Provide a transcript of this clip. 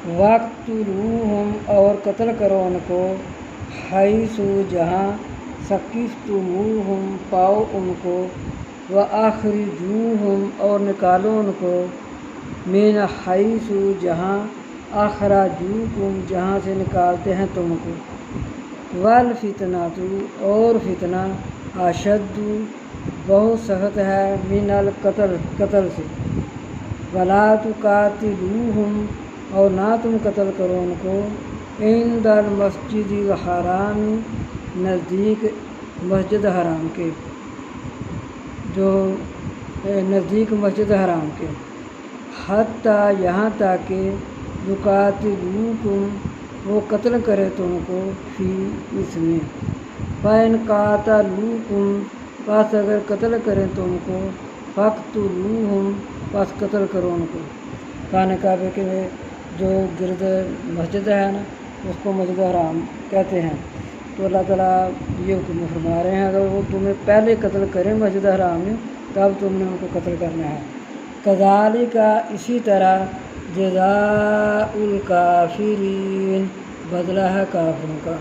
وَاقْتُلُوهُمْ اور قتل کرو ان کو، حیث جہاں، ثقفتموہم پاؤ ان کو، وَأَخْرِجُوہم اور نکالو ان کو، من حیث جہاں، اخرجوکم جہاں سے نکالتے ہیں تم کو، والفتنۃ اور فتنہ، اشد بہت سخت ہے، من القتل قتل سے، ولا تقاتلوہم اور نہ تم قتل کرو ان کو، عند المسجد الحرام نزدیک مسجد حرام کے، جو نزدیک مسجد حرام کے، حتیٰ یہاں تک کہ یقاتلوکم وہ قتل کرے تم کو، فی اس میں، فَإِنْ قَاتَلُوكُمْ پس اگر قتل کریں تم کو، فَاقْتُلُوهُمْ پس قتل کرو ان کو۔ خانہ کعبہ کے جو گرد مسجد ہے نا، اس کو مسجد حرام کہتے ہیں۔ تو اللہ تعالیٰ یہ حکم فرما رہے ہیں اگر وہ تمہیں پہلے قتل کریں مسجد حرام میں، تب تم نے ان کو قتل کرنا ہے۔ کذالک اسی طرح، جزاء الکافرین بدلہ ہے کافروں کا۔